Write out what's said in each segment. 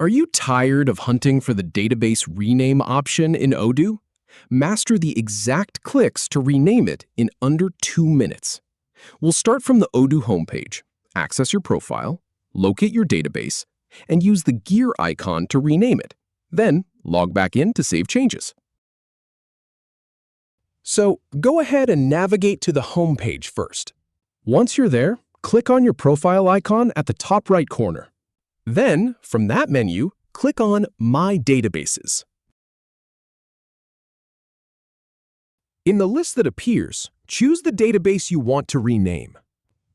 Are you tired of hunting for the database rename option in Odoo? Master the exact clicks to rename it in under 2 minutes. We'll start from the Odoo homepage, access your profile, locate your database, and use the gear icon to rename it. Then, log back in to save changes. So, go ahead and navigate to the homepage first. Once you're there, click on your profile icon at the top right corner. Then, from that menu, click on My Databases. In the list that appears, choose the database you want to rename.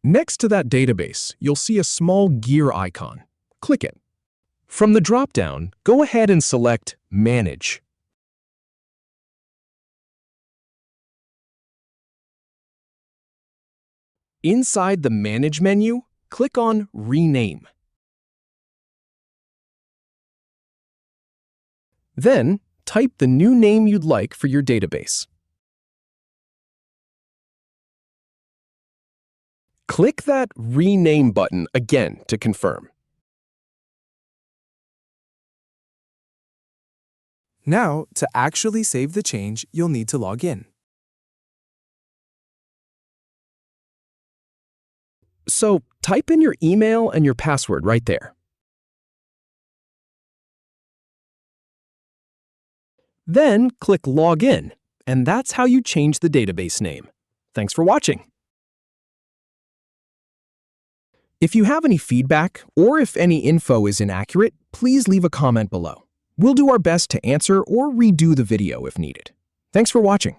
Next to that database, you'll see a small gear icon. Click it. From the drop-down, go ahead and select Manage. Inside the Manage menu, click on Rename. Then, type the new name you'd like for your database. Click that Rename button again to confirm. Now, to actually save the change, you'll need to log in. So, type in your email and your password right there. Then, click Login, and that's how you change the database name. Thanks for watching. If you have any feedback, or if any info is inaccurate, please leave a comment below. We'll do our best to answer or redo the video if needed. Thanks for watching.